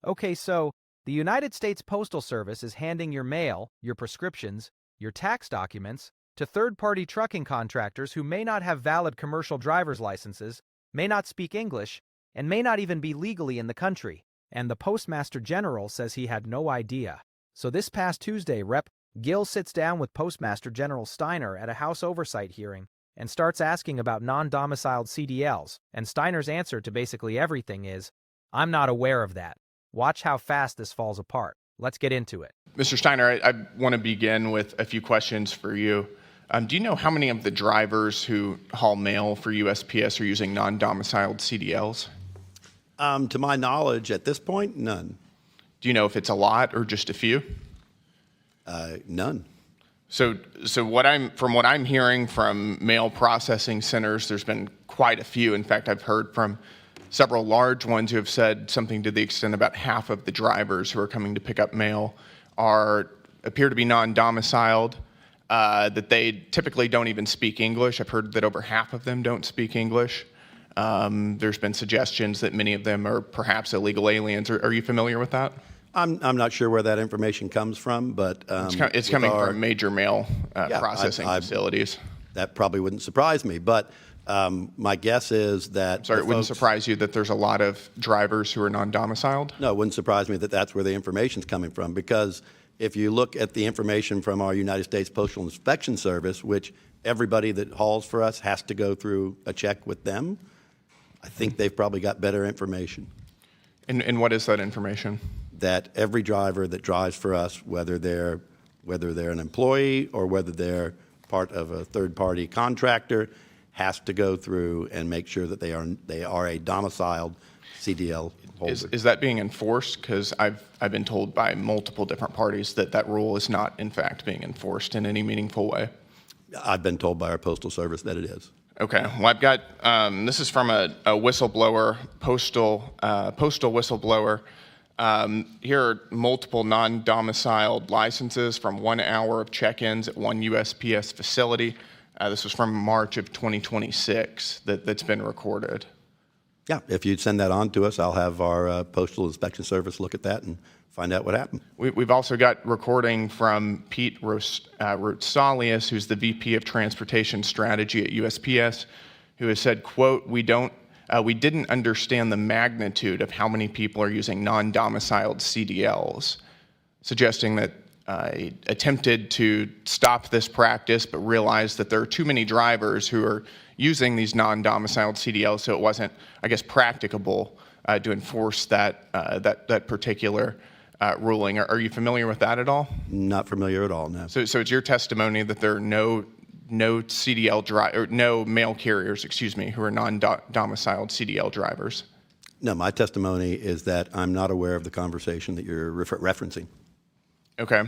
Okay, so the United States Postal Service is handing your mail, your prescriptions, your tax documents to third-party trucking contractors who may not have valid commercial driver's licenses, may not speak English, and may not even be legally in the country. And the Postmaster General says he had no idea. So this past Tuesday, Rep. Gill sits down with Postmaster General Steiner at a House oversight hearing and starts asking about non-domiciled CDLs, and Steiner's answer to basically everything is, "I'm not aware of that." Watch how fast this falls apart. Let's get into it. Mr. Steiner, I want to begin with a few questions for you. Do you know how many of the drivers who haul mail for USPS are using non-domiciled CDLs? To my knowledge, at this point, none. Do you know if it's a lot or just a few? None. So from what I'm hearing from mail processing centers, there's been quite a few. In fact, I've heard from several large ones who have said something to the extent about half of the drivers who are coming to pick up mail appear to be non-domiciled, that they typically don't even speak English. I've heard that over half of them don't speak English. There's been suggestions that many of them are perhaps illegal aliens. Are you familiar with that? I'm not sure where that information comes from, but it's coming from major mail processing facilities. That probably wouldn't surprise me, but my guess is that... Sorry, it wouldn't surprise you that there's a lot of drivers who are non-domiciled? No, it wouldn't surprise me that that's where the information's coming from, because if you look at the information from our United States Postal Inspection Service, which everybody that hauls for us has to go through a check with them, I think they've probably got better information. And what is that information? That every driver that drives for us, whether they're an employee or whether they're part of a third-party contractor, has to go through and make sure that they are a domiciled CDL holder. Is that being enforced? Because I've been told by multiple different parties that that rule is not, in fact, being enforced in any meaningful way. I've been told by our Postal Service that it is. Okay. Well, I've got this is from a whistleblower, postal whistleblower. Here are multiple non-domiciled licenses from 1 hour of check-ins at one USPS facility. This was from March of 2026 that's been recorded. Yeah, if you'd send that on to us, I'll have our Postal Inspection Service look at that and find out what happened. We've also got recording from Pete Rosalius, who's the VP of Transportation Strategy at USPS, who has said, quote, we didn't understand the magnitude of how many people are using non-domiciled CDLs, suggesting that attempted to stop this practice, but realized that there are too many drivers who are using these non-domiciled CDLs, so it wasn't, I guess, practicable to enforce that particular ruling. Are you familiar with that at all? Not familiar at all, no. So it's your testimony that there are no CDL or no mail carriers, who are non-domiciled CDL drivers? No, my testimony is that I'm not aware of the conversation that you're referencing. Okay.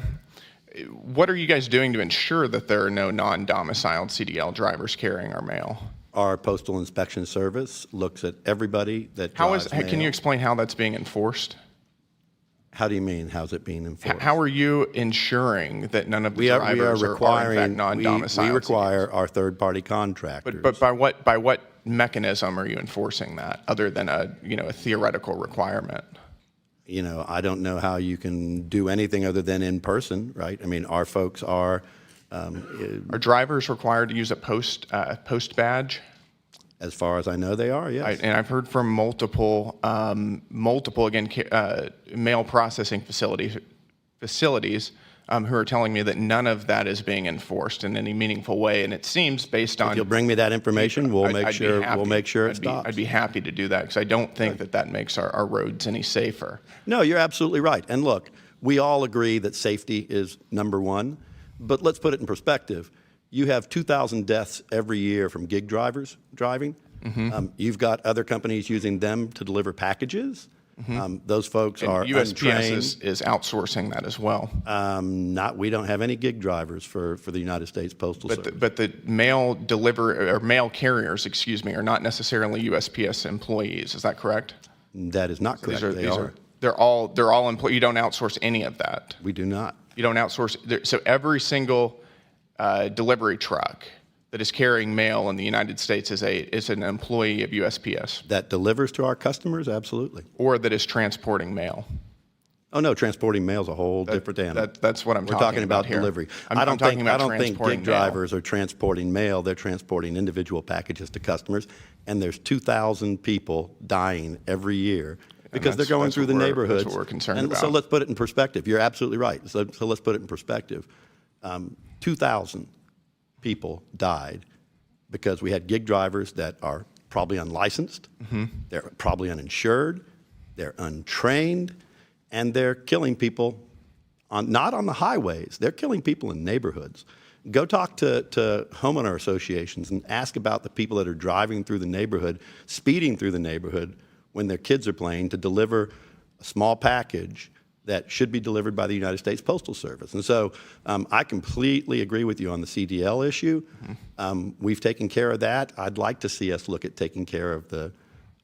What are you guys doing to ensure that there are no non-domiciled CDL drivers carrying our mail? Our Postal Inspection Service looks at everybody that drives mail. Can you explain how that's being enforced? How do you mean, how's it being enforced? How are you ensuring that none of the drivers are in fact non-domiciled? We require our third-party contractors. But by what mechanism are you enforcing that, other than a theoretical requirement? I don't know how you can do anything other than in person, right? I mean, our folks are... Are drivers required to use a post badge? As far as I know, they are, yes. And I've heard from multiple mail processing facilities who are telling me that none of that is being enforced in any meaningful way. And it seems, based on... If you'll bring me that information, we'll make sure it stops. I'd be happy to do that, because I don't think that makes our roads any safer. No, you're absolutely right. And look, we all agree that safety is number one, but let's put it in perspective. You have 2,000 deaths every year from gig drivers driving. Mm-hmm. You've got other companies using them to deliver packages. Mm-hmm. Those folks are USPS is outsourcing that as well. We don't have any gig drivers for the United States Postal Service. But the mail carriers, are not necessarily USPS employees. Is that correct? That is not correct. They're all employees. You don't outsource any of that. We do not. You don't outsource. So every single delivery truck that is carrying mail in the United States is an employee of USPS. That delivers to our customers, absolutely. Or that is transporting mail. Oh no, transporting mail is a whole different animal. That's what I'm We're talking talking about here. delivery. I'm I don't talking think about gig transporting mail. drivers are transporting mail. They're transporting individual packages to customers, and there's 2,000 people dying every year because they're going through the neighborhoods. That's what we're concerned and about. So let's put it in perspective. You're absolutely right. So let's put it in perspective. 2,000 people died because we had gig drivers that are probably unlicensed, they're probably uninsured, they're untrained, and they're killing people not on the highways. They're killing people in neighborhoods. Go talk to homeowner associations and ask about the people that are driving through the neighborhood, speeding through the neighborhood when their kids are playing to deliver a small package that should be delivered by the United States Postal Service. And so I completely agree with you on the CDL issue. We've taken care of that. I'd like to see us look at taking care of the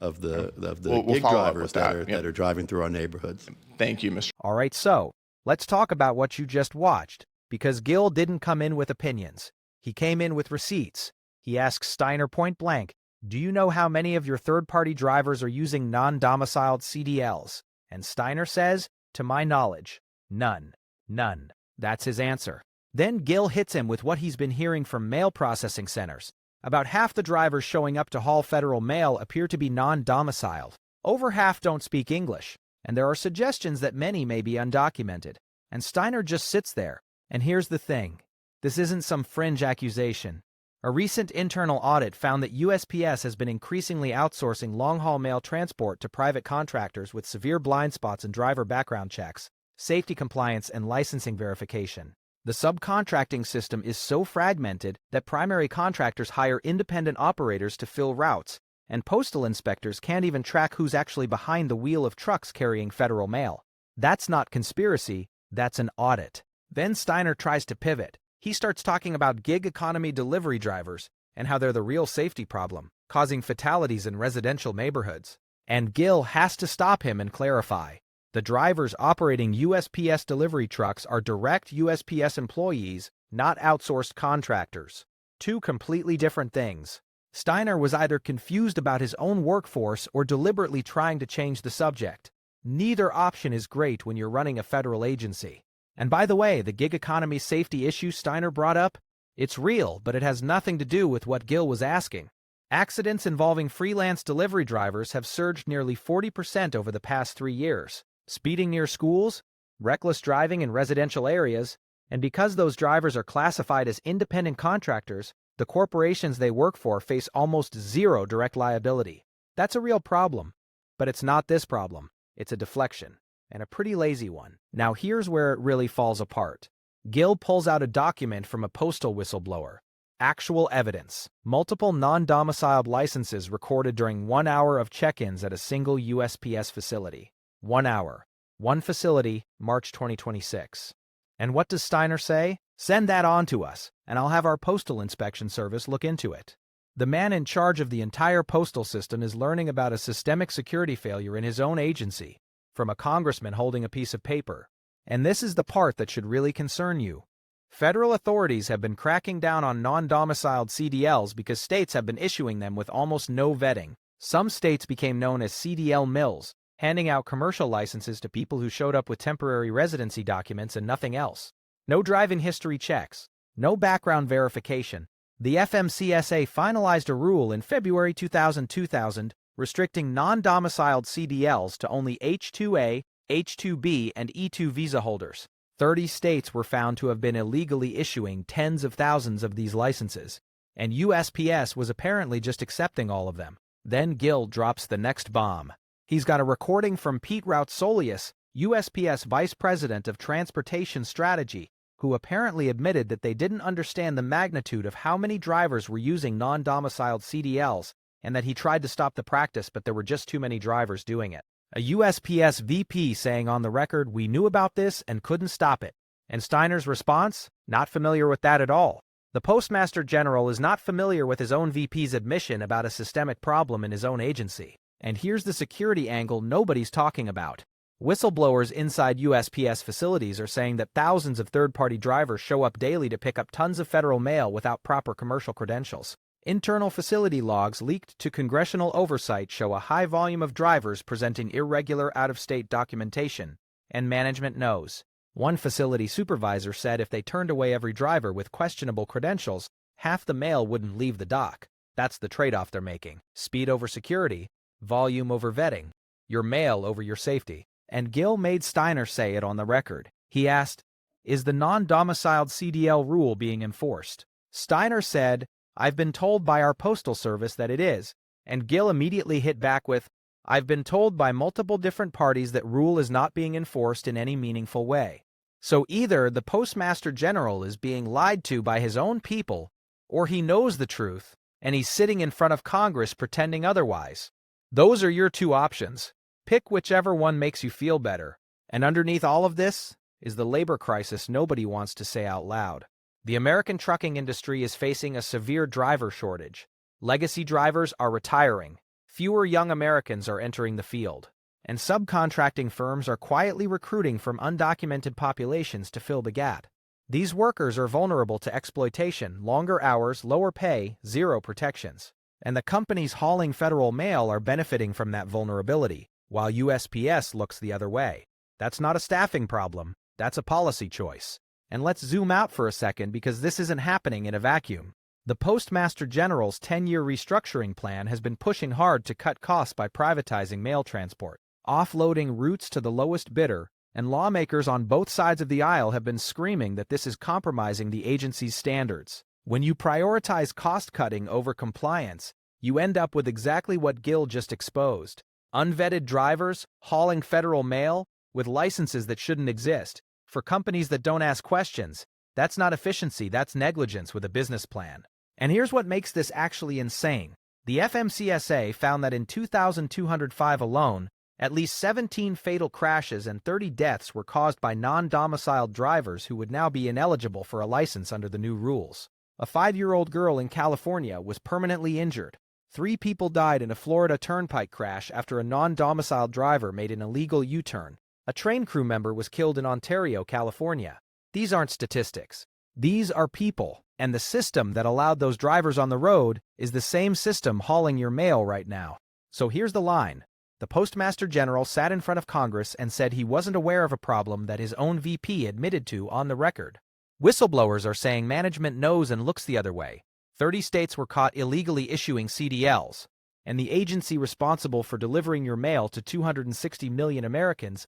gig drivers that are driving through our neighborhoods. Thank you, Mr. All right, so let's talk about what you just watched, because Gill didn't come in with opinions. He came in with receipts. He asked Steiner point blank, do you know how many of your third-party drivers are using non-domiciled CDLs? And Steiner says, to my knowledge, none. None. That's his answer. Then Gill hits him with what he's been hearing from mail processing centers. About half the drivers showing up to haul federal mail appear to be non-domiciled. Over half don't speak English, and there are suggestions that many may be undocumented. And Steiner just sits there. And here's the thing. This isn't some fringe accusation. A recent internal audit found that USPS has been increasingly outsourcing long-haul mail transport to private contractors with severe blind spots in driver background checks, safety compliance, and licensing verification. The subcontracting system is so fragmented that primary contractors hire independent operators to fill routes, and postal inspectors can't even track who's actually behind the wheel of trucks carrying federal mail. That's not conspiracy, that's an audit. Then Steiner tries to pivot. He starts talking about gig economy delivery drivers and how they're the real safety problem, causing fatalities in residential neighborhoods. And Gill has to stop him and clarify. The drivers operating USPS delivery trucks are direct USPS employees, not outsourced contractors. Two completely different things. Steiner was either confused about his own workforce or deliberately trying to change the subject. Neither option is great when you're running a federal agency. And by the way, the gig economy safety issue Steiner brought up, it's real, but it has nothing to do with what Gill was asking. Accidents involving freelance delivery drivers have surged nearly 40% over the past 3 years. Speeding near schools, reckless driving in residential areas, and because those drivers are classified as independent contractors, the corporations they work for face almost zero direct liability. That's a real problem, but it's not this problem. It's a deflection. And a pretty lazy one. Now here's where it really falls apart. Gill pulls out a document from a postal whistleblower. Actual evidence. Multiple non-domiciled licenses recorded during 1 hour of check-ins at a single USPS facility. 1 hour. One facility, March 2026. And what does Steiner say? Send that on to us, and I'll have our postal inspection service look into it. The man in charge of the entire postal system is learning about a systemic security failure in his own agency from a congressman holding a piece of paper. And this is the part that should really concern you. Federal authorities have been cracking down on non-domiciled CDLs because states have been issuing them with almost no vetting. Some states became known as CDL mills, handing out commercial licenses to people who showed up with temporary residency documents and nothing else. No driving history checks, no background verification. The FMCSA finalized a rule in February 2000 restricting non-domiciled CDLs to only H-2A, H-2B, and E-2 visa holders. 30 states were found to have been illegally issuing tens of thousands of these licenses, and USPS was apparently just accepting all of them. Then Gill drops the next bomb. He's got a recording from Pete Routsolius, USPS Vice President of Transportation Strategy, who apparently admitted that they didn't understand the magnitude of how many drivers were using non-domiciled CDLs, and that he tried to stop the practice, but there were just too many drivers doing it. A USPS VP saying on the record, "We knew about this and couldn't stop it." And Steiner's response? Not familiar with that at all. The Postmaster General is not familiar with his own VP's admission about a systemic problem in his own agency. And here's the security angle nobody's talking about. Whistleblowers inside USPS facilities are saying that thousands of third-party drivers show up daily to pick up tons of federal mail without proper commercial credentials. Internal facility logs leaked to Congressional oversight show a high volume of drivers presenting irregular out-of-state documentation, and management knows. One facility supervisor said if they turned away every driver with questionable credentials, half the mail wouldn't leave the dock. That's the trade-off they're making. Speed over security, volume over vetting, your mail over your safety. And Gill made Steiner say it on the record. He asked, "Is the non-domiciled CDL rule being enforced?" Steiner said, "I've been told by our postal service that it is," and Gill immediately hit back with, "I've been told by multiple different parties that rule is not being enforced in any meaningful way." So either the Postmaster General is being lied to by his own people, or he knows the truth, and he's sitting in front of Congress pretending otherwise. Those are your two options. Pick whichever one makes you feel better. And underneath all of this is the labor crisis nobody wants to say out loud. The American trucking industry is facing a severe driver shortage. Legacy drivers are retiring. Fewer young Americans are entering the field. And subcontracting firms are quietly recruiting from undocumented populations to fill the gap. These workers are vulnerable to exploitation, longer hours, lower pay, zero protections. And the companies hauling federal mail are benefiting from that vulnerability, while USPS looks the other way. That's not a staffing problem, that's a policy choice. And let's zoom out for a second because this isn't happening in a vacuum. The Postmaster General's 10-year restructuring plan has been pushing hard to cut costs by privatizing mail transport, offloading routes to the lowest bidder, and lawmakers on both sides of the aisle have been screaming that this is compromising the agency's standards. When you prioritize cost-cutting over compliance, you end up with exactly what Gill just exposed. Unvetted drivers hauling federal mail with licenses that shouldn't exist. For companies that don't ask questions, that's not efficiency, that's negligence with a business plan. And here's what makes this actually insane. The FMCSA found that in 2,205 alone, at least 17 fatal crashes and 30 deaths were caused by non-domiciled drivers who would now be ineligible for a license under the new rules. A 5-year-old girl in California was permanently injured. 3 people died in a Florida turnpike crash after a non-domiciled driver made an illegal U-turn. A train crew member was killed in Ontario, California. These aren't statistics. These are people, and the system that allowed those drivers on the road is the same system hauling your mail right now. So here's the line. The Postmaster General sat in front of Congress and said he wasn't aware of a problem that his own VP admitted to on the record. Whistleblowers are saying management knows and looks the other way. 30 states were caught illegally issuing CDLs, and the agency responsible for delivering your mail to 260 million Americans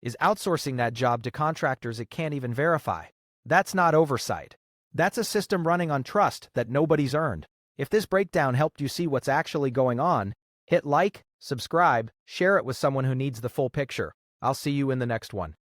is outsourcing that job to contractors it can't even verify. That's not oversight. That's a system running on trust that nobody's earned. If this breakdown helped you see what's actually going on, hit like, subscribe, share it with someone who needs the full picture. I'll see you in the next one.